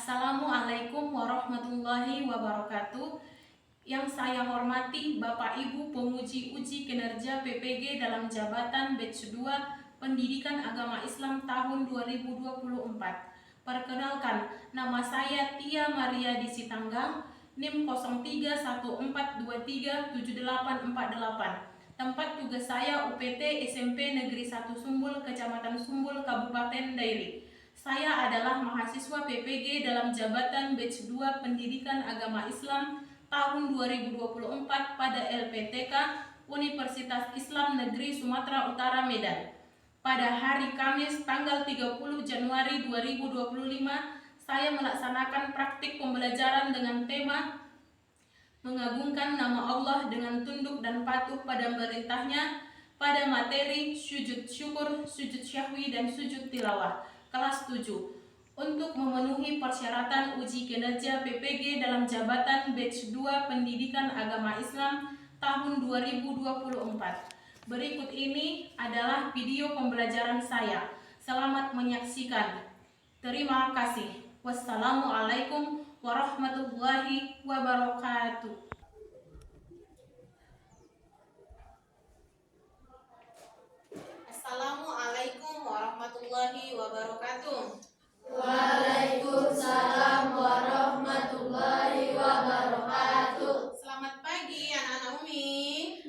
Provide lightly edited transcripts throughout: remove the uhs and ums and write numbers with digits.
Assalamualaikum warahmatullahi wabarakatuh. Yang saya hormati Bapak Ibu penguji uji kinerja PPG dalam jabatan batch 2 Pendidikan Agama Islam tahun 2024. Perkenalkan, nama saya Tia Maria Disitanggang, NIM 0314237848. Tempat tugas saya UPT SMP Negeri 1 Sumbul, Kecamatan Sumbul, Kabupaten Dairi. Saya adalah mahasiswa PPG dalam jabatan batch 2 Pendidikan Agama Islam tahun 2024 pada LPTK Universitas Islam Negeri Sumatera Utara Medan. Pada hari Kamis tanggal 30 Januari 2025, saya melaksanakan praktik pembelajaran dengan tema mengagungkan nama Allah dengan tunduk dan patuh pada perintahnya pada materi sujud syukur, sujud syahwi, dan sujud tilawah kelas 7 untuk memenuhi persyaratan uji kinerja PPG dalam jabatan batch 2 Pendidikan Agama Islam tahun 2024. Berikut ini adalah video pembelajaran saya. Selamat menyaksikan. Terima kasih. Wassalamualaikum warahmatullahi wabarakatuh. Assalamualaikum warahmatullahi wabarakatuh. Waalaikumsalam warahmatullahi wabarakatuh. Selamat pagi anak-anak Umi.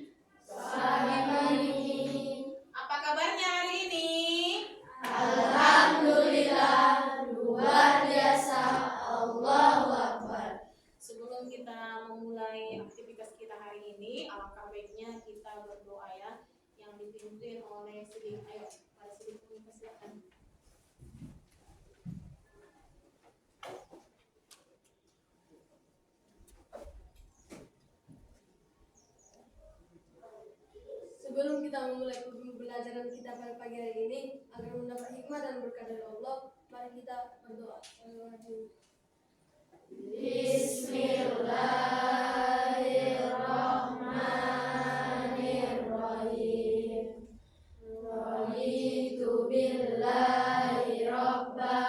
Selamat pagi. Apa kabarnya hari ini? Alhamdulillah, luar biasa. Allahu Akbar. Sebelum kita memulai aktivitas kita hari ini, alangkah baiknya kita berdoa ya, yang dipimpin oleh Sidik. Ayo, Pak Sidik, silakan. Sebelum kita memulai pembelajaran kita pada pagi hari ini, agar mendapat hikmah dan berkah dari Allah, mari kita berdoa. Bismillahirrahmanirrahim. Raditu billahi rabba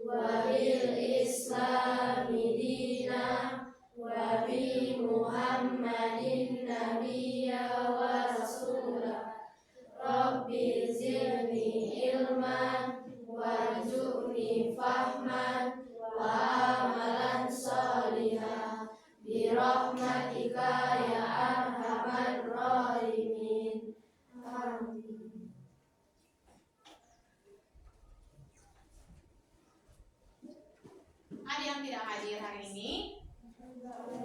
wa bil islami dina wa bi Muhammadin nabiyya wa rasulah. Rabbi zidni ilman warzuqni fahman wa amalan salihah birahmatika ya arhamar rahimin. Amin. Ada yang tidak hadir hari ini?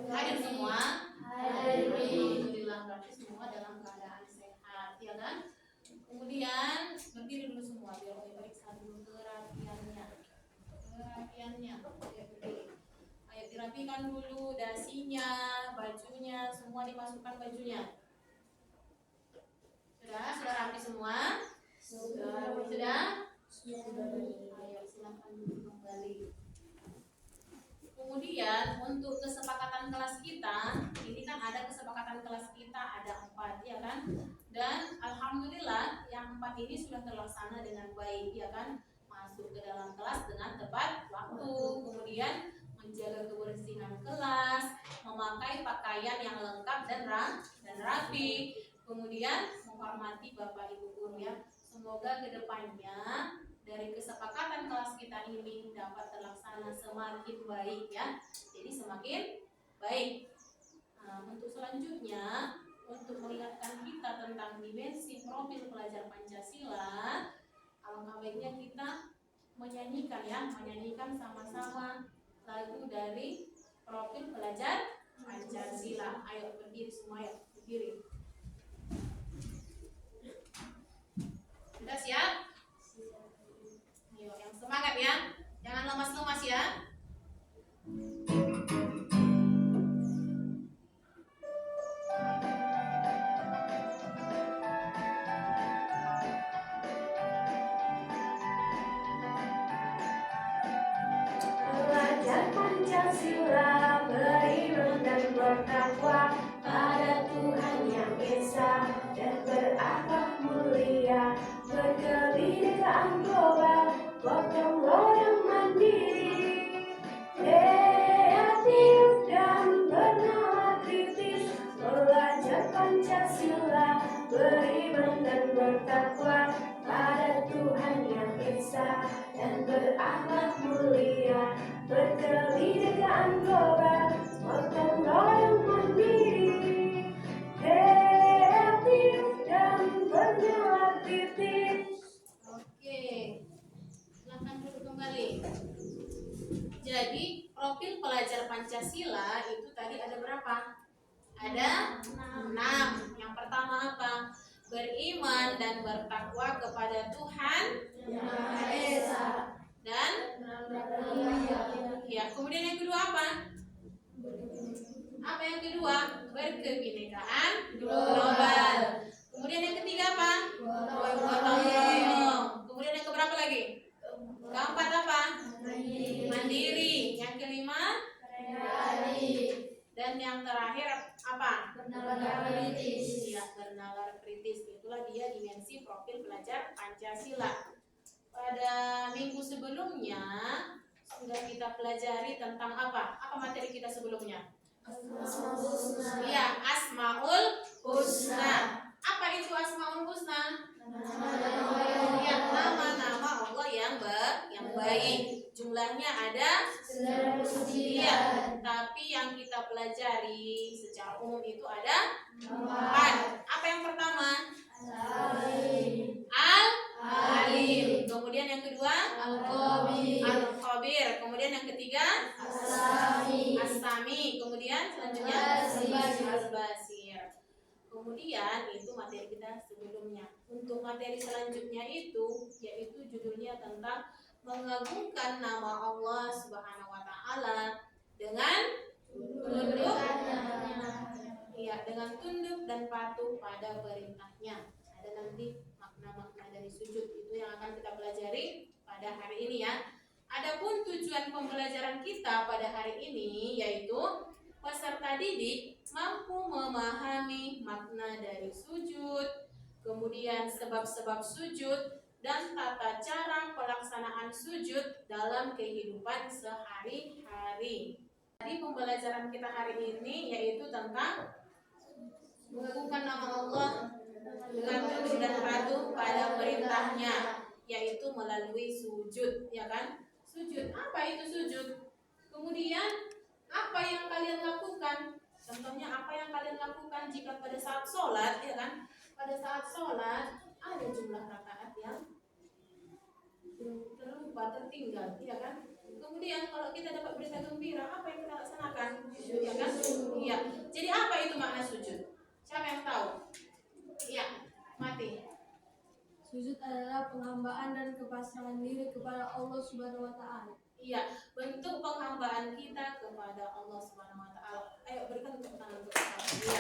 Hadir semua? Hadir. Alhamdulillah, berarti semua dalam keadaan sehat, ya kan? Kemudian berdiri dulu semua biar Umi periksa dulu kerapiannya. Ayo berdiri. Ayo dirapikan dulu dasinya, bajunya, semua dimasukkan bajunya. Sudah rapi semua? Sudah. Ayo silakan dulu kembali. Kemudian untuk kesepakatan kelas kita, ini kan ada kesepakatan kelas kita ada 4 ya kan, dan alhamdulillah yang 4 ini sudah terlaksana dengan baik ya kan, masuk ke dalam kelas dengan tepat waktu, kemudian menjaga kebersihan kelas, memakai pakaian yang lengkap dan rapi, kemudian menghormati Bapak Ibu guru ya. Semoga kedepannya dari kesepakatan kelas kita ini dapat terlaksana semakin baik ya. Jadi semakin baik. Nah, untuk selanjutnya, untuk mengingatkan kita tentang dimensi profil pelajar Pancasila, alangkah baiknya kita menyanyikan sama-sama lagu dari profil pelajar Pancasila. Ayo berdiri semua, ayo berdiri. Sudah siap? Ayo, yang semangat ya, jangan lemas-lemas ya. Belajar Pancasila, beriman dan bertakwa pada Tuhan yang Esa dan berakhlak mulia, berkebinekaan global, gotong royong mandiri. Jadi profil pelajar Pancasila itu tadi ada berapa? Ada 6. Yang pertama apa? Beriman dan bertakwa kepada Tuhan Yang Maha Esa. dan ya, kemudian yang kedua apa? Apa yang kedua? Berkebinekaan global. Kemudian yang ketiga apa? Gotong royong. Kemudian yang keberapa lagi? Keempat apa? Mandiri. Yang kelima? Dan yang terakhir apa? Bernalar kritis. Ya, bernalar kritis. Itulah dia dimensi profil pelajar Pancasila. Pada minggu sebelumnya sudah kita pelajari tentang apa? Apa materi kita sebelumnya? Iya, Asmaul Husna. Apa itu Asmaul Husna? Ya, nama-nama Allah yang baik. Jumlahnya ada 99. iya, tapi yang kita pelajari secara umum itu ada 4. Apa yang pertama? Al-Alim. Kemudian yang kedua? Al-Khabir. Kemudian yang ketiga? As-Sami. Kemudian selanjutnya? Al-Basir. Kemudian itu materi kita sebelumnya. Untuk materi selanjutnya itu yaitu judulnya tentang mengagungkan nama Allah Subhanahu wa taala dengan tunduk dengan tunduk dan patuh pada perintahnya. Ada nanti makna-makna dari sujud itu yang akan kita pelajari pada hari ini ya. Adapun tujuan pembelajaran kita pada hari ini yaitu peserta didik mampu memahami makna dari sujud, kemudian sebab-sebab sujud dan tata cara pelaksanaan sujud dalam kehidupan sehari-hari. Tadi pembelajaran kita hari ini yaitu tentang mengagungkan nama Allah dengan tunduk dan patuh pada perintahnya, yaitu melalui sujud, ya kan? Sujud, apa itu sujud? Kemudian apa yang kalian lakukan? Contohnya apa yang kalian lakukan jika pada saat sholat, ya kan? Pada saat sholat ada jumlah rakaat yang terlupa, tertinggal, ya kan? Kemudian kalau kita dapat berita gembira, apa yang kita laksanakan? Ya kan? Iya. Jadi apa itu makna sujud? Siapa yang tahu? Iya, Mati. Sujud adalah penghambaan dan kepasrahan diri kepada Allah Subhanahu wa taala. Iya, bentuk penghambaan kita kepada Allah Subhanahu wa taala. Ayo berikan tepuk tangan untuk kita. Iya.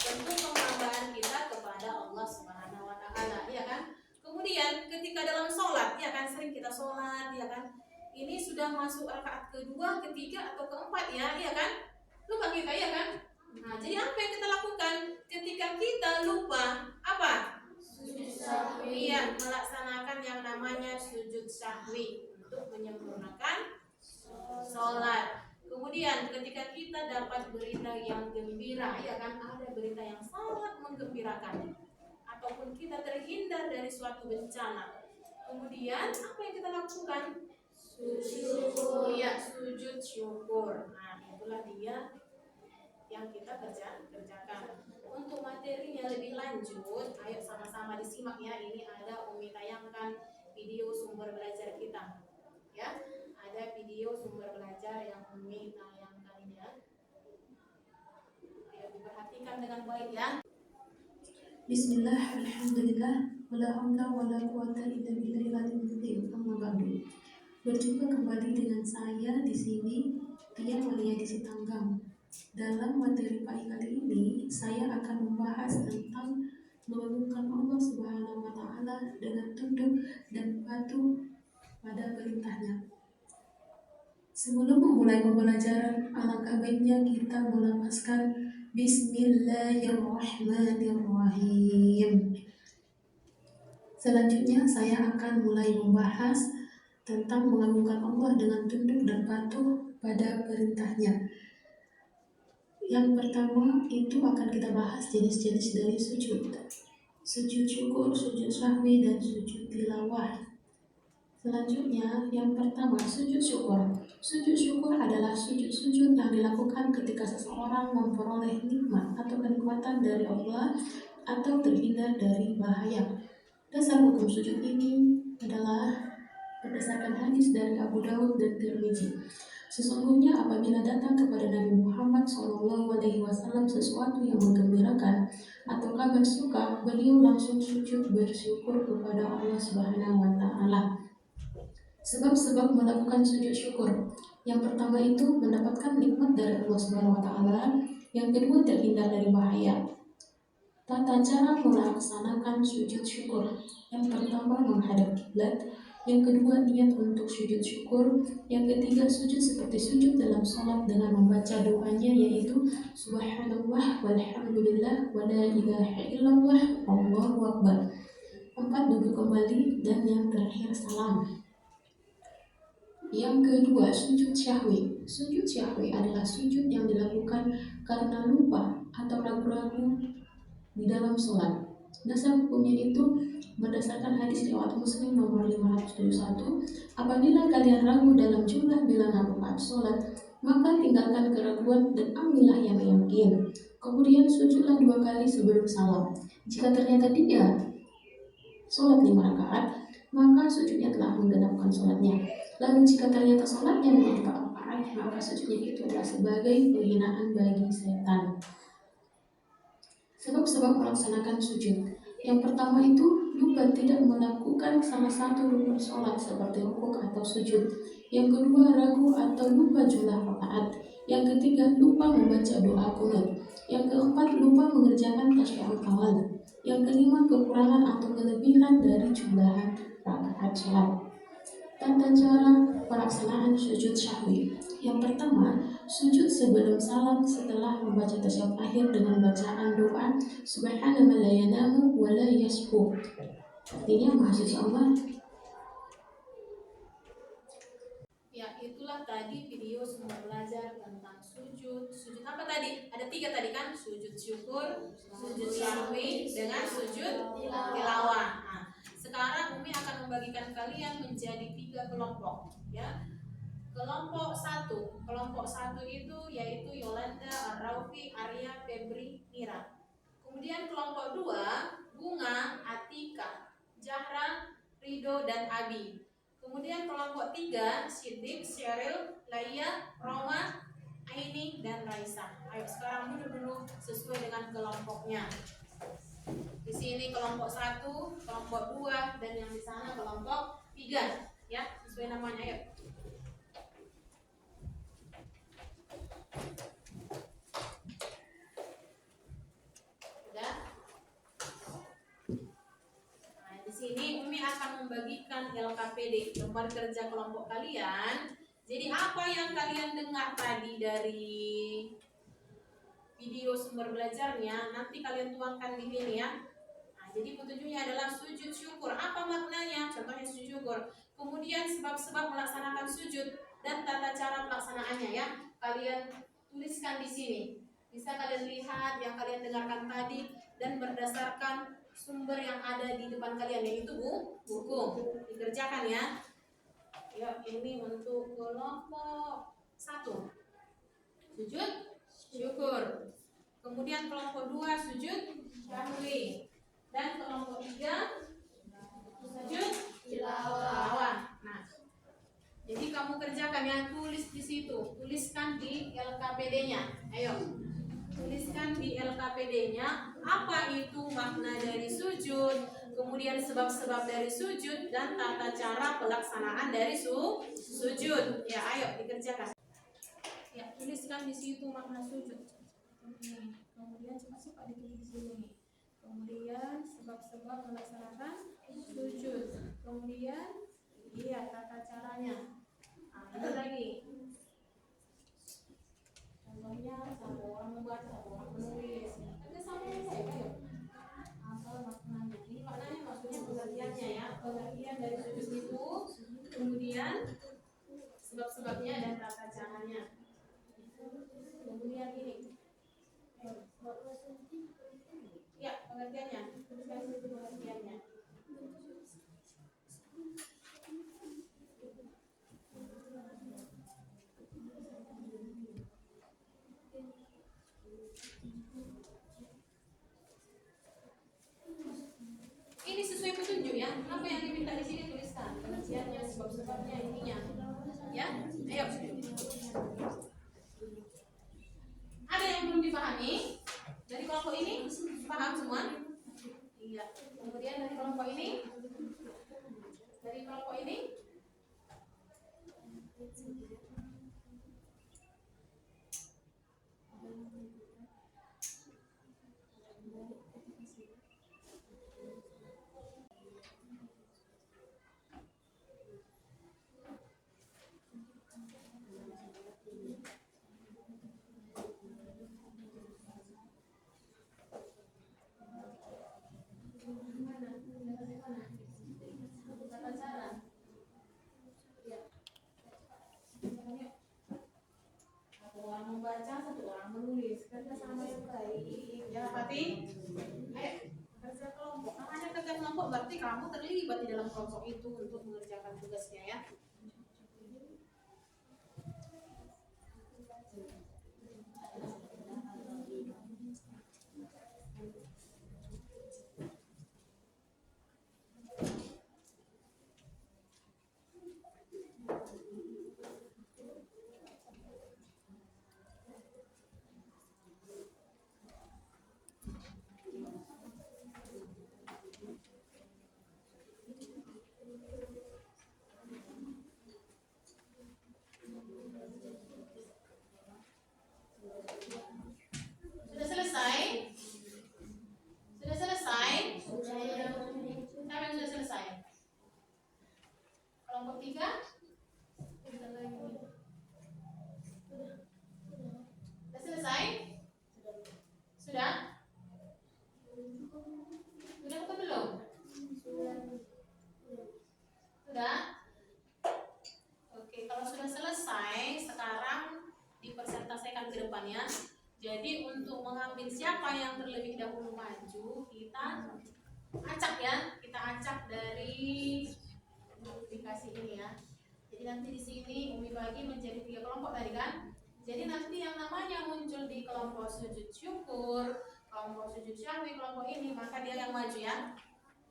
Bentuk penghambaan kita kepada Allah Subhanahu wa taala, iya kan? Kemudian ketika dalam sholat, ya kan sering kita sholat, ya kan? Ini sudah masuk rakaat kedua, ketiga atau keempat ya, iya kan? Lupa kita, ya kan? Nah, jadi apa yang kita lakukan ketika kita lupa? Apa? Sujud sahwi. Iya, melaksanakan yang namanya sujud sahwi untuk menyempurnakan sholat. Kemudian ketika kita dapat berita yang gembira, ya kan, ada berita yang sangat menggembirakan, ataupun kita terhindar dari suatu bencana, kemudian apa yang kita lakukan? Iya, sujud syukur. Nah, itulah dia yang kita kerjakan. Untuk materinya lebih lanjut, ayo sama-sama disimak ya. Ini ada Umi tayangkan video sumber belajar kita. Ya, ada video sumber belajar yang Umi tayangkan ini ya. Ayo diperhatikan dengan baik ya. Bismillah, alhamdulillah, wala hamda wala quwata illa billahil aliyyil azim. Amma ba'du. Berjumpa kembali dengan saya di sini, Tia Malia di Sitanggang. Dalam materi PAI kali ini, saya akan membahas tentang mengagungkan Allah Subhanahu wa taala dengan tunduk dan patuh pada perintahnya. Sebelum memulai pembelajaran, alangkah baiknya kita melafazkan Bismillahirrahmanirrahim. Selanjutnya saya akan mulai membahas tentang mengagungkan Allah dengan tunduk dan patuh pada perintahnya. Yang pertama itu akan kita bahas jenis-jenis dari sujud. Sujud syukur, sujud sahwi, dan sujud tilawah. Selanjutnya, yang pertama, sujud syukur. Sujud syukur adalah sujud-sujud yang dilakukan ketika seseorang memperoleh nikmat atau kenikmatan dari Allah atau terhindar dari bahaya. Dasar hukum sujud ini adalah berdasarkan hadis dari Abu Daud dan Tirmizi. Sesungguhnya apabila datang kepada Nabi Muhammad SAW sesuatu yang menggembirakan atau kabar suka, beliau langsung sujud bersyukur kepada Allah Subhanahu wa Ta'ala. Sebab-sebab melakukan sujud syukur. Yang pertama itu mendapatkan nikmat dari Allah Subhanahu wa Ta'ala. Yang kedua terhindar dari bahaya. Tata cara melaksanakan sujud syukur. Yang pertama menghadap kiblat, yang kedua niat untuk sujud syukur, yang ketiga sujud seperti sujud dalam sholat dengan membaca doanya yaitu Subhanallah walhamdulillah wa la ilaha illallah Allahu akbar. 4 duduk kembali, dan yang terakhir salam. Yang kedua sujud syahwi. Sujud syahwi adalah sujud yang dilakukan karena lupa atau ragu-ragu di dalam sholat. Dasar hukumnya itu berdasarkan hadis riwayat Muslim nomor 571, apabila kalian ragu dalam jumlah bilangan rakaat sholat, maka tinggalkan keraguan dan ambillah yang yakin. Kemudian sujudlah 2 kali sebelum salam. Jika ternyata dia sholat 5 rakaat, maka sujudnya telah menggenapkan sholatnya. Lalu jika ternyata sholatnya 4 rakaat, maka sujudnya itu adalah sebagai penghinaan bagi setan. Sebab-sebab melaksanakan sujud. Yang pertama itu lupa tidak melakukan salah satu rukun sholat seperti rukuk atau sujud. Yang kedua ragu atau lupa jumlah rakaat. Yang ketiga lupa membaca doa qunut. Yang keempat lupa mengerjakan tasyahud awal. Yang kelima kekurangan atau kelebihan dari jumlah rakaat sholat. Tata cara pelaksanaan sujud syahwi. Yang pertama, sujud sebelum salam setelah membaca tasyahud akhir dengan bacaan doa Subhana man la yanamu wa la yasbu. Artinya Maha Suci Allah. Ya, itulah tadi video semua belajar tentang sujud. Sujud apa tadi? Ada 3 tadi kan? Sujud syukur, sujud syahwi, dengan sujud tilawah. Nah, sekarang Umi akan membagikan kalian menjadi 3 kelompok, ya. Kelompok 1 itu yaitu Yolanda, Araufi, Arya, Febri, Mira. Kemudian kelompok 2, Bunga, Atika, Zahra, Rido, dan Abi. Kemudian kelompok 3, Siddiq, Sheryl, Laya, Roma, Aini, dan Raisa. Ayo sekarang duduk dulu sesuai dengan kelompoknya. Di sini kelompok 1, kelompok 2, dan yang di sana kelompok 3, ya, sesuai namanya. Ayo. Udah? Nah, di sini Umi akan membagikan LKPD, lembar kerja kelompok kalian. Jadi apa yang kalian dengar tadi dari video sumber belajarnya nanti kalian tuangkan di sini ya. Nah, jadi petunjuknya adalah sujud syukur. Apa maknanya? Contohnya sujud syukur. Kemudian sebab-sebab melaksanakan sujud dan tata cara pelaksanaannya ya. Kalian tuliskan di sini. Bisa kalian lihat yang kalian dengarkan tadi dan berdasarkan sumber yang ada di depan kalian yaitu buku. Dikerjakan ya. Ya, ini untuk kelompok 1. Sujud syukur. Kemudian kelompok 2 sujud syahwi. Dan kelompok 3 sujud tilawah. Nah, jadi kamu kerjakan ya, tulis di situ. Tuliskan di LKPD-nya. Ayo. Tuliskan di LKPD-nya apa itu makna dari sujud, kemudian sebab-sebab dari sujud, dan tata cara pelaksanaan dari sujud. Ya, ayo dikerjakan. Ya, tuliskan di situ makna sujud. Kemudian cepat-cepat ditulis di sini. Kemudian sebab-sebab melaksanakan sujud. Kemudian iya tata caranya. Nah, ini lagi. Contohnya satu orang membaca, satu orang menulis. Kita sama saja, ayo. Apa maknanya? Ini maknanya maksudnya pengertiannya ya. Pengertian dari sujud itu, kemudian sebab-sebabnya dan tata caranya. Kemudian ini. Ya, pengertiannya. Tuliskan situ pengertiannya. Ini sesuai petunjuk ya. Apa yang diminta di sini tuliskan pengertiannya, sebab-sebab ini? Satu orang membaca, satu orang menulis. Kerja sama yang baik. Ya, Pati. Ayo, kerja kelompok. Namanya kerja kelompok berarti kamu terlibat di dalam kelompok itu untuk mengerjakan tugasnya ya. Sudah selesai? Sudah selesai? Siapa yang sudah selesai? Kelompok 3? Sudah selesai? Sudah? Sudah atau belum? Sudah? Oke, kalau sudah selesai, sekarang dipresentasikan ke depannya. Jadi untuk mengambil siapa yang terlebih dahulu maju, kita acak ya. Kita acak dari aplikasi ini ya. Jadi nanti di sini Umi bagi menjadi 3 kelompok tadi kan. Jadi nanti yang namanya muncul di kelompok sujud syukur, kelompok sujud syahwi, kelompok ini, maka dia yang maju ya.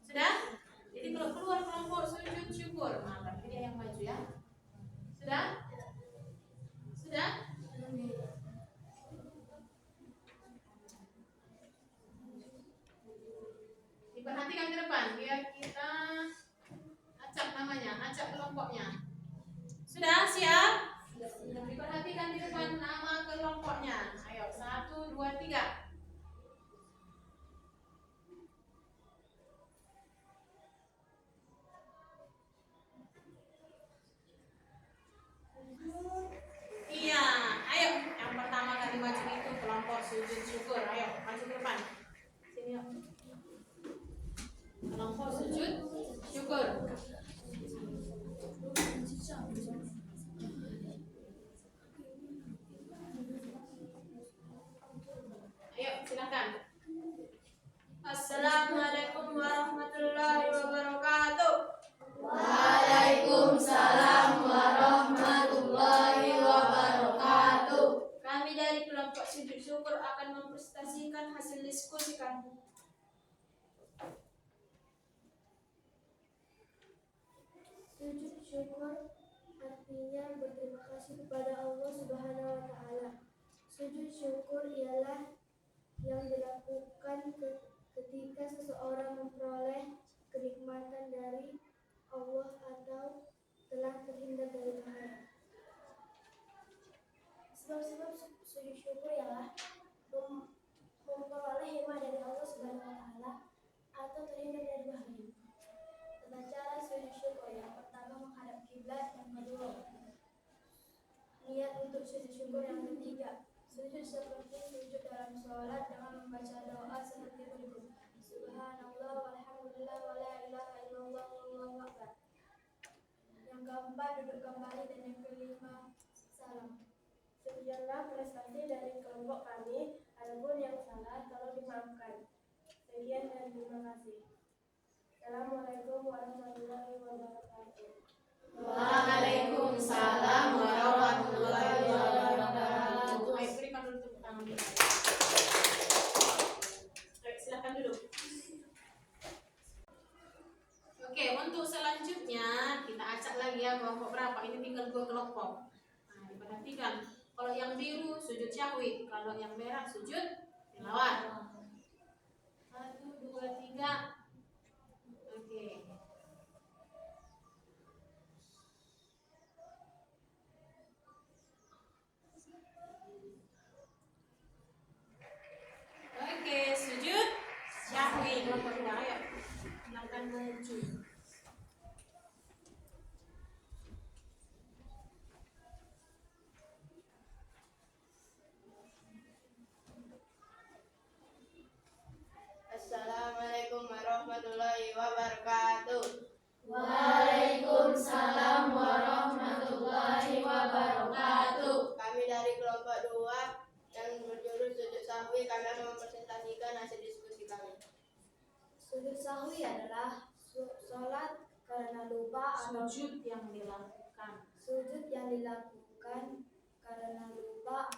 Sudah? Jadi kalau keluar kelompok sujud syukur, nah berarti dia yang maju ya. Sudah? Sudah? Diperhatikan ke depan biar kita acak namanya, acak kelompoknya. Sudah siap? Diperhatikan di depan nama kelompoknya. Ayo 1, 2, 3. Iya, ayo yang pertama kali maju itu kelompok sujud syukur. Ayo maju ke depan. Sini yuk. Kelompok sujud syukur. Ayo silakan. Assalamualaikum warahmatullahi wabarakatuh. Waalaikumsalam warahmatullahi wabarakatuh. Kami dari kelompok sujud syukur akan mempresentasikan hasil diskusi kami. Sujud syukur artinya berterima kasih kepada Allah Subhanahu wa taala. Sujud syukur ialah yang dilakukan ketika seseorang memperoleh kenikmatan dari Allah atau telah terhindar dari bahaya. Sebab-sebab sujud syukur ialah memperoleh hikmah dari Allah Subhanahu wa taala atau terhindar dari bahaya. Tata cara sujud syukur: yang pertama menghadap kiblat, yang kedua niat untuk sujud syukur, yang ketiga sujud seperti sujud dalam sholat dengan membaca doa seperti berikut: Subhanallah walhamdulillah wa la ilaha illallah wallahu akbar. Yang keempat duduk kembali, dan yang kelima salam. Sekianlah prestasi dari kelompok kami. Adapun yang salah tolong dimaafkan. Sekian dan terima kasih. Assalamualaikum warahmatullahi wabarakatuh. Waalaikumsalam warahmatullahi wabarakatuh. Ayo berikan dulu tepuk tangan kita. Ayo silakan duduk. Oke, untuk selanjutnya kita acak lagi ya kelompok berapa. Ini tinggal 2 kelompok. Nah, diperhatikan. Kalau yang biru sujud syahwi, kalau yang merah sujud tilawah. 1, 2, 3. Oke. Sujud sahwi adalah sholat karena lupa atau Sujud yang dilakukan. sujud yang dilakukan karena lupa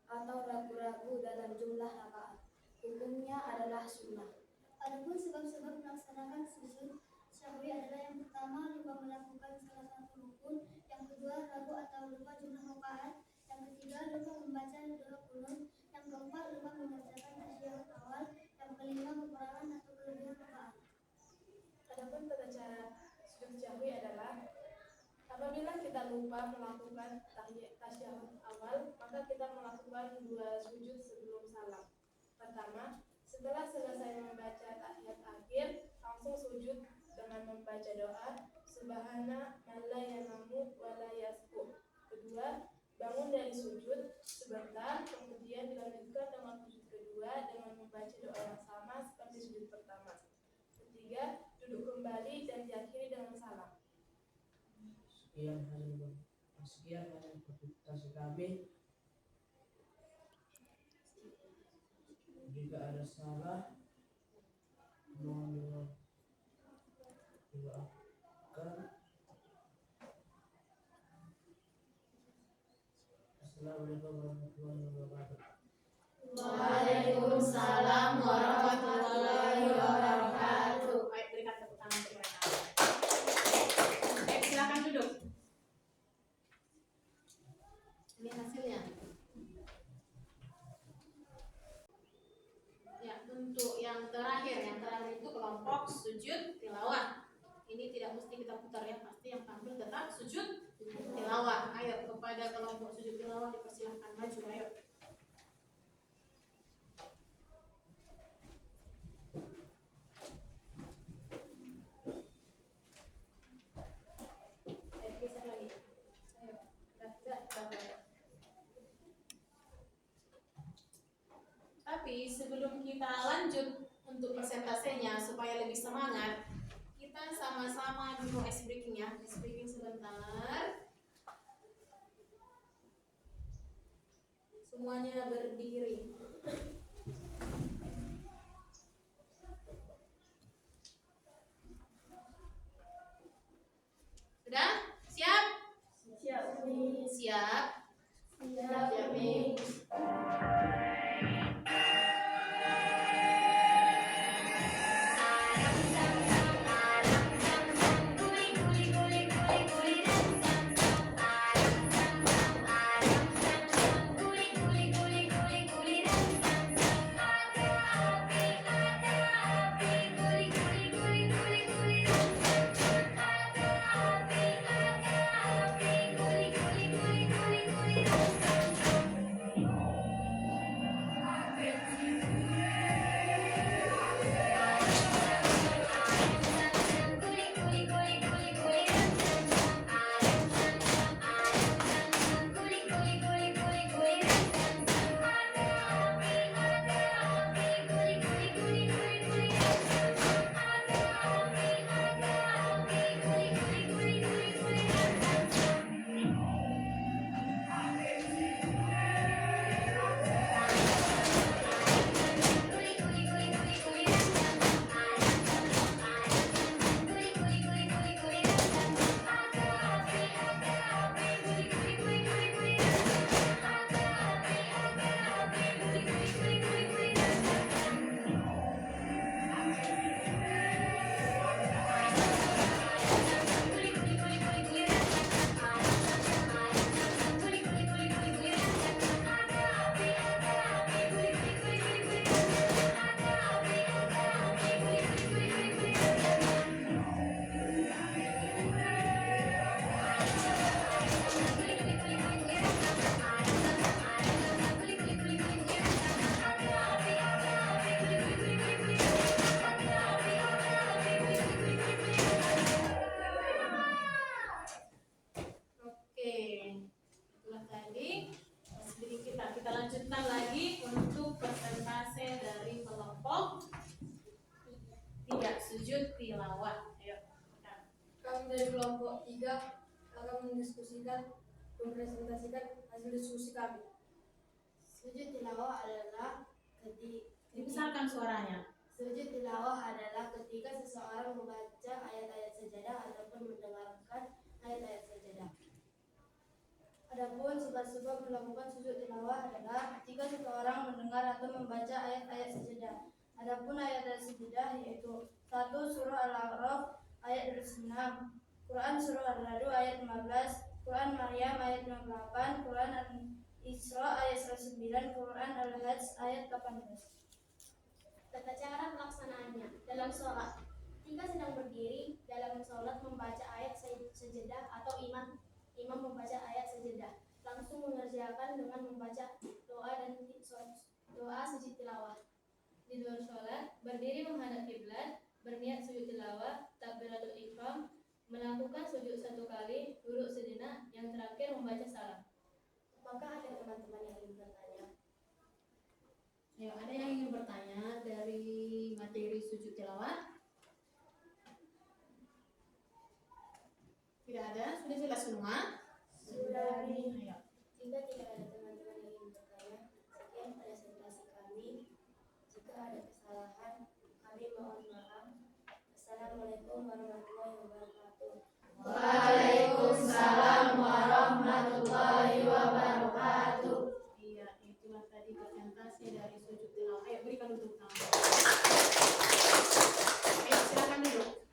atau ragu-ragu dalam jumlah rakaat. Hukumnya adalah sunnah. Adapun sebab-sebab melaksanakan sujud sahwi adalah yang pertama lupa melakukan salah satu rukun, yang kedua ragu atau lupa jumlah rakaat, yang ketiga lupa membaca doa kunut, yang keempat lupa mengerjakan tasyahud awal, yang kelima kekurangan atau kelebihan rakaat. Adapun tata cara sujud sahwi adalah apabila kita lupa melakukan tasyahud awal, maka kita melakukan 2 sujud sebelum salam. Pertama, setelah selesai membaca tahiyat akhir, langsung sujud dengan membaca doa Subhana man la yanamu wa la yasqu. Kedua, bangun dari sujud sebentar, kemudian dilanjutkan dengan sujud kedua dengan membaca doa yang sama seperti sujud pertama. Ketiga, duduk kembali dan diakhiri dengan salam. Sekian presentasi kami. Jika ada salah, mohon dimaafkan. Assalamualaikum warahmatullahi wabarakatuh. Waalaikumsalam warahmatullahi wabarakatuh. Baik, berikan tepuk tangan untuk mereka. Baik, silakan duduk. Ini hasilnya. Ya, untuk yang terakhir itu kelompok sujud tilawah. Ini tidak mesti kita putar ya, pasti yang tampil tetap sujud tilawah. Ayo kepada kelompok sujud tilawah dipersilahkan maju, ayo. Tapi sebelum kita lanjut untuk persentasenya supaya lebih semangat, kita sama-sama dulu ice breaking ya. Ice breaking sebentar. Semuanya berdiri. Sudah? Siap? Siap. Siap. Siap. tilawah. Ayo, rekan. Kami dari kelompok 3 akan mempresentasikan hasil diskusi kami. Sujud tilawah adalah Dibesarkan suaranya. Sujud tilawah adalah ketika seseorang membaca ayat-ayat sajadah ataupun mendengarkan ayat-ayat sajadah. Adapun sebab-sebab melakukan sujud tilawah adalah ketika seseorang mendengar atau membaca ayat-ayat sajadah. Adapun ayat-ayat sajadah yaitu 1. Surah Al-A'raf ayat 26, Quran Surah Ar-Ra'd ayat 15, Quran Maryam ayat 68, Quran Al-Isra ayat 109, Quran Al-Hajj ayat 18. Tata cara pelaksanaannya dalam sholat. Ketika sedang berdiri dalam sholat membaca ayat sajadah atau imam membaca ayat sajadah, langsung mengerjakan dengan membaca doa dan doa sujud tilawah. Di luar sholat, berdiri menghadap kiblat, berniat sujud tilawah, takbiratul ihram, melakukan sujud 1 kali, duduk sejenak, yang terakhir membaca salam. Apakah ada teman-teman yang ingin bertanya? Ya, ada yang ingin bertanya dari materi sujud tilawah? Tidak ada? Sudah jelas semua? Sudah. Ayo. Jika tidak ada teman-teman yang ingin bertanya, sekian presentasi kami. Jika ada kesalahan, kami mohon maaf. Assalamualaikum warahmatullahi wabarakatuh. Waalaikumsalam warahmatullahi wabarakatuh. Iya, itulah tadi presentasi dari sujud tilawah. Ayo berikan untuk tangan. Ayo silakan duduk.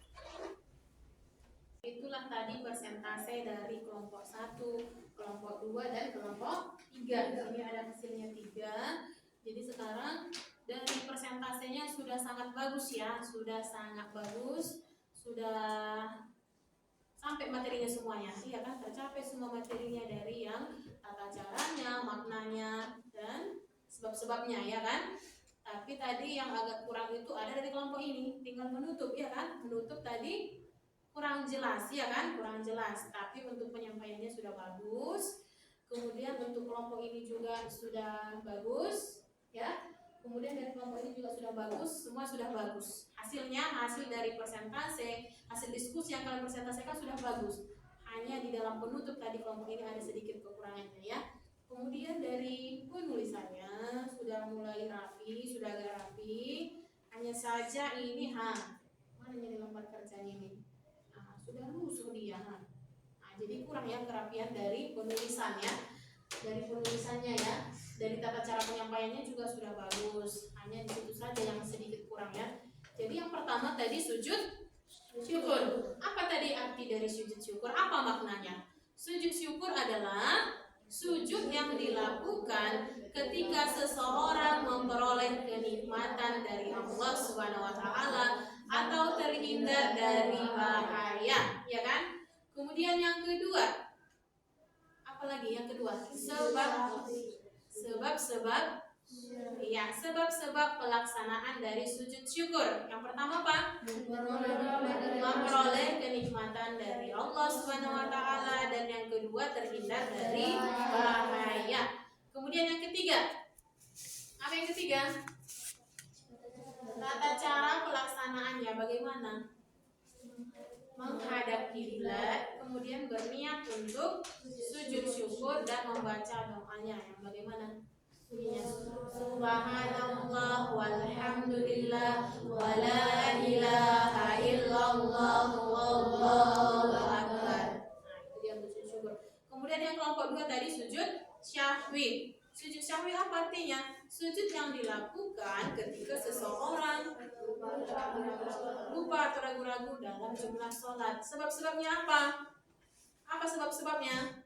Itulah tadi presentasi dari kelompok 1, kelompok 2 dan kelompok 3. Ini ada hasilnya 3. Jadi sekarang dari presentasinya sudah sangat bagus ya, sudah sangat bagus, sudah sampai materinya semuanya, iya kan, tercapai semua materinya dari yang tata caranya, maknanya, dan sebab-sebabnya, ya kan. Tapi tadi yang agak kurang itu ada dari kelompok ini, tinggal menutup, ya kan, menutup tadi kurang jelas, ya kan, kurang jelas. Tapi untuk penyampaiannya sudah bagus. Kemudian untuk kelompok ini juga sudah bagus, ya. Kemudian dari kelompok ini juga sudah bagus, semua sudah bagus. Hasilnya, hasil dari presentasi, hasil diskusi yang kalian presentasikan sudah bagus. Hanya di dalam penutup tadi kelompok ini ada sedikit kekurangannya, ya. Kemudian dari penulisannya sudah mulai rapi, sudah agak rapi. Hanya saja ini, mana jadi lembar kerjanya ini? Sudah rusuh dia, Nah, jadi kurang ya kerapian dari penulisannya. Dari penulisannya ya, dari tata cara penyampaiannya juga sudah bagus. Hanya di situ saja yang sedikit kurang ya. Jadi yang pertama tadi sujud syukur. Apa tadi arti dari sujud syukur? Apa maknanya? Sujud syukur adalah sujud yang dilakukan ketika seseorang memperoleh kenikmatan dari Allah Subhanahu wa taala atau terhindar dari bahaya, ya kan? Kemudian yang kedua, apalagi yang kedua? Sebab-sebab pelaksanaan dari sujud syukur. Yang pertama apa? Memperoleh kenikmatan dari Allah Subhanahu wa taala, dan yang kedua terhindar dari bahaya. Kemudian yang ketiga. Apa yang ketiga? Tata cara pelaksanaannya bagaimana? Menghadap kiblat, kemudian berniat untuk sujud syukur dan membaca doanya yang bagaimana? Subhanallah walhamdulillah wala ilaha illallah wallahu akbar. Nah, itu dia sujud syukur. Kemudian yang kelompok 2 tadi sujud syahwi. Sujud syahwi apa artinya? Sujud yang dilakukan ketika seseorang lupa atau ragu-ragu dalam jumlah sholat. Sebab-sebabnya apa? Apa sebab-sebabnya?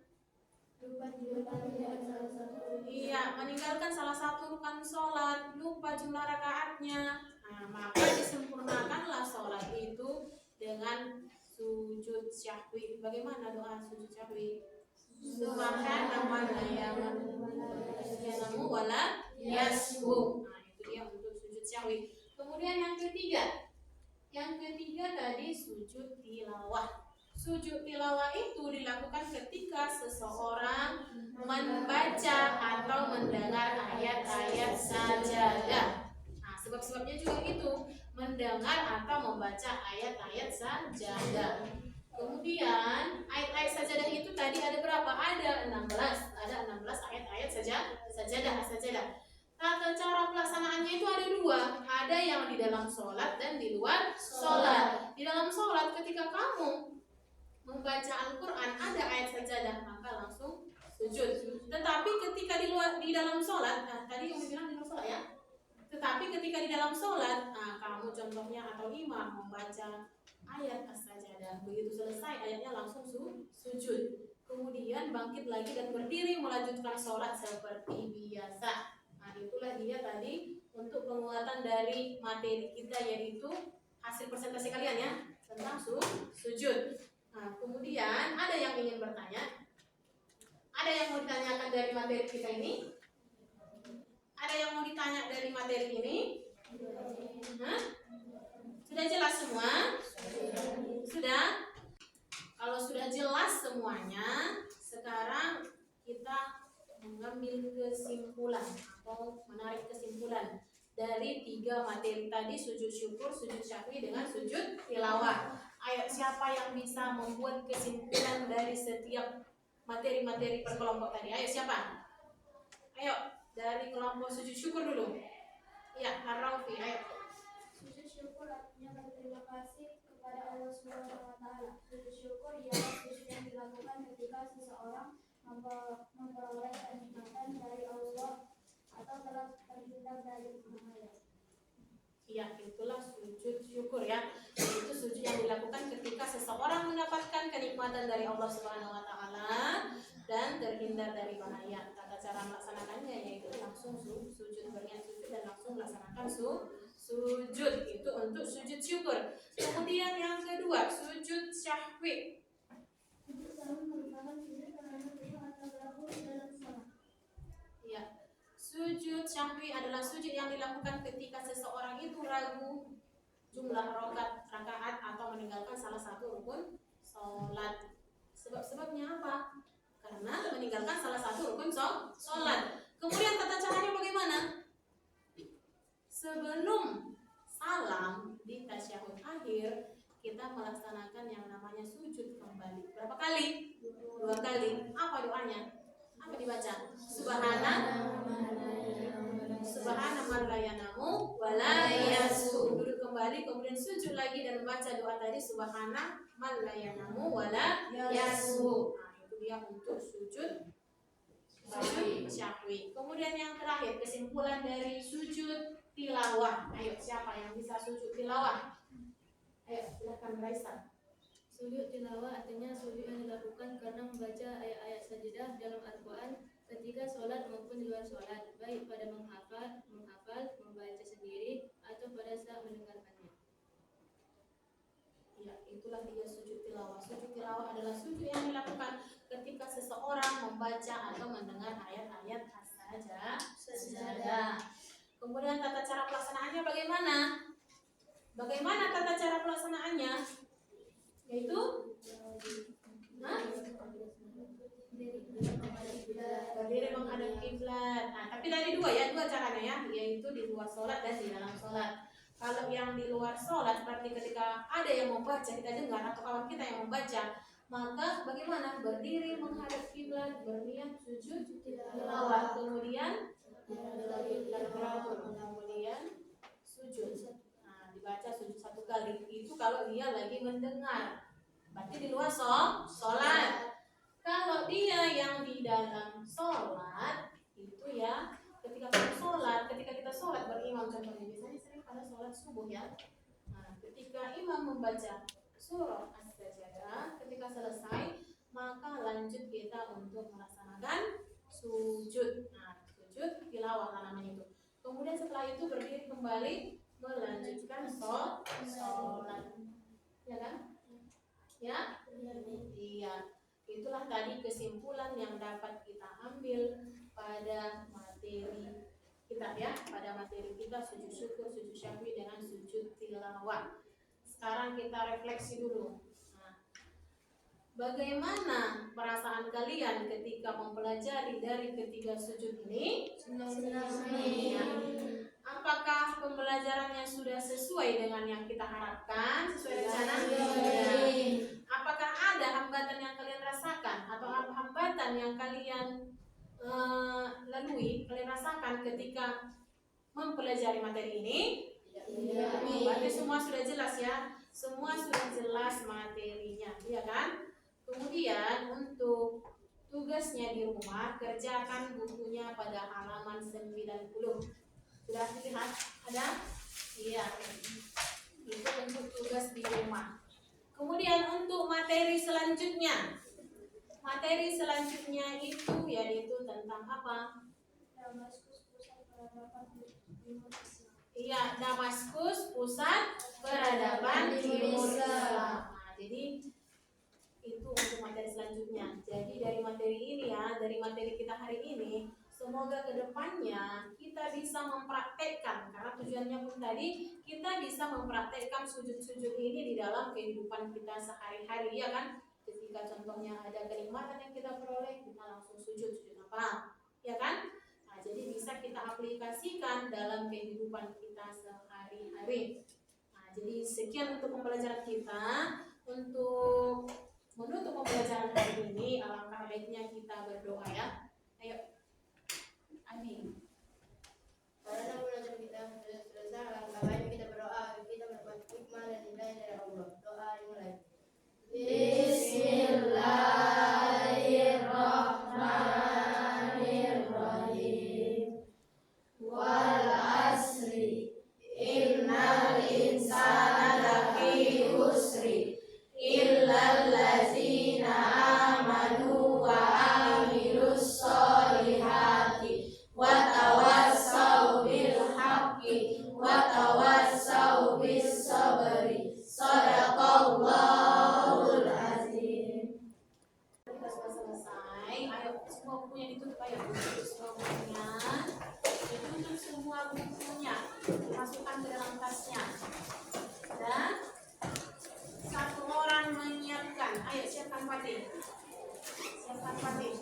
Iya, meninggalkan salah satu rukun sholat, lupa jumlah rakaatnya. Nah, maka disempurnakanlah sholat itu dengan sujud syahwi. Bagaimana doa sujud syahwi? Subhanahu wala yasbu. Nah, itu dia untuk sujud syahwi. Kemudian yang ketiga tadi sujud tilawah. Sujud tilawah itu dilakukan ketika seseorang membaca atau mendengar ayat-ayat sajadah. Nah, sebab-sebabnya juga itu, mendengar atau membaca ayat-ayat sajadah. Kemudian ayat-ayat sajadah itu tadi ada berapa? Ada 16 ayat-ayat sajadah. Tata cara pelaksanaannya itu ada 2. Ada yang di dalam membaca Al-Quran ada ayat sajadah maka langsung sujud. Tetapi ketika di dalam sholat, tadi yang bilang di dalam sholat ya. Tetapi ketika di dalam sholat, kamu contohnya atau imam membaca ayat as-sajadah, begitu selesai ayatnya langsung sujud. Kemudian bangkit lagi dan berdiri melanjutkan sholat seperti biasa. Nah itulah dia tadi untuk penguatan dari materi kita, yaitu hasil presentasi kalian ya tentang sujud. Nah kemudian ada yang ingin bertanya? Ada yang mau ditanyakan dari materi kita ini? Ada yang mau ditanya dari materi ini? Hah? Sudah jelas semua? Sudah? Kalau sudah jelas semuanya, sekarang kita mengambil kesimpulan atau menarik kesimpulan dari 3 materi tadi, sujud syukur, sujud syahwi dengan sujud tilawah. Ayo, siapa yang bisa membuat kesimpulan dari setiap materi-materi per kelompok tadi? Ayo, siapa? Ayo, dari kelompok sujud syukur dulu. Ya, Ar-Raufi, ayo. Sujud syukur artinya berterima kasih kepada Allah Subhanahu wa taala. Sujud syukur ialah sujud yang dilakukan ketika seseorang memperoleh kenikmatan dari Allah atau telah terhindar dari bahaya. Iya, itulah sujud syukur ya. Itu sujud yang dilakukan ketika seseorang mendapatkan kenikmatan dari Allah Subhanahu wa taala dan terhindar dari bahaya. Tata cara melaksanakannya yaitu langsung sujud, berniat sujud dan langsung melaksanakan sujud. Itu untuk sujud syukur. Kemudian yang kedua, sujud syahwi. Sujud sahwi merupakan sujud karena lupa atau ragu dalam salat. Iya. Sujud syahwi adalah sujud yang dilakukan ketika seseorang itu ragu jumlah rakaat atau meninggalkan salah satu rukun sholat. Sebab-sebabnya apa? Karena meninggalkan salah satu rukun sholat. Kemudian tata caranya bagaimana? Sebelum salam di tasyahud akhir, kita melaksanakan yang namanya sujud kembali. Berapa kali? 2 kali. Apa doanya? Apa dibaca? Subhana man la yanamu wa la yasu. Duduk kembali, kemudian sujud lagi dan membaca doa tadi, subhana man la yanamu wa la yasu. Nah, itu dia untuk sujud syahwi. Kemudian yang terakhir, kesimpulan dari sujud tilawah. Ayo, siapa yang bisa sujud tilawah? Ayo, silakan Raisa. Sujud tilawah artinya sujud yang dilakukan karena membaca ayat-ayat sajadah dalam Al-Quran ketika sholat maupun di luar sholat, baik pada menghafal, membaca sendiri, atau pada saat mendengarkannya. Ya, itulah dia sujud tilawah. Sujud tilawah adalah sujud yang dilakukan ketika seseorang membaca atau mendengar ayat-ayat sajadah. Kemudian tata cara pelaksanaannya bagaimana? Bagaimana tata cara pelaksanaannya? Yaitu berdiri menghadap kiblat. Nah, tapi dari 2 caranya ya, yaitu di luar sholat dan di dalam sholat. Kalau yang di luar sholat berarti ketika ada yang membaca, kita dengar atau kawan kita yang membaca, maka bagaimana? Berdiri menghadap kiblat, berniat sujud tilawah, kemudian kemudian sujud. Nah, dibaca sujud 1 kali. Itu kalau dia lagi mendengar. Berarti di luar sholat. Kalau dia yang di dalam sholat, itu ya ketika kita sholat berimam, contohnya biasanya sering pada sholat subuh ya. Nah, ketika imam membaca surah as-sajadah, ketika selesai maka lanjut kita untuk melaksanakan sujud. Nah, sujud tilawah namanya itu. Kemudian setelah itu berdiri kembali melanjutkan sholat. Ya kan? Ya? Iya. Itulah tadi kesimpulan yang dapat kita ambil pada materi kita ya, pada materi kita sujud syukur, sujud syahwi dengan sujud tilawah. Sekarang kita refleksi dulu. Nah, bagaimana perasaan kalian ketika mempelajari dari ketiga sujud ini? Senang. Ya. Apakah pembelajarannya sudah sesuai dengan yang kita harapkan, sesuai rencana? Apakah ada hambatan yang kalian rasakan atau hambatan yang kalian lalui, kalian rasakan ketika mempelajari materi ini? Berarti semua sudah jelas ya, semua sudah jelas materinya, iya kan? Kemudian untuk tugasnya di rumah, kerjakan bukunya pada halaman 90. Sudah lihat? Ada? Iya. Itu untuk tugas di rumah. Kemudian untuk materi selanjutnya. Materi selanjutnya itu yaitu tentang apa? Damaskus pusat peradaban timur Islam. Iya, Damaskus pusat peradaban timur Islam. Nah, jadi itu untuk materi selanjutnya. Jadi dari materi ini ya, dari materi kita hari ini, semoga kedepannya kita bisa mempraktekkan, karena tujuannya pun tadi kita bisa mempraktekkan sujud-sujud ini di dalam kehidupan kita sehari-hari, ya kan? Ketika contohnya ada kenikmatan yang kita peroleh, kita langsung sujud apa, ya kan? Nah, jadi bisa kita aplikasikan dalam kehidupan kita sehari-hari. Nah, jadi sekian untuk pembelajaran kita. Untuk menutup pembelajaran hari ini, alangkah baiknya kita berdoa ya. Ayo. Amin. Karena belajar kita sudah selesai, alangkah baiknya kita berdoa, kita mendapat hikmah dan hidayah dari Allah. Doa dimulai. Bismillahirrahmanirrahim. Wal asri innal insana lafi khusri illal ladzina amanu wa amilus solihati wa tawassau bil haqqi wa tawassau bis sabri. Shadaqallahul azim. Kita sudah selesai. Ayo semua bukunya ditutup, ayo tutup semua bukunya. Ditutup semua bukunya, masukkan ke dalam tasnya. Dan satu orang menyiapkan. Ayo siapkan Fatih. Siapkan Fatih.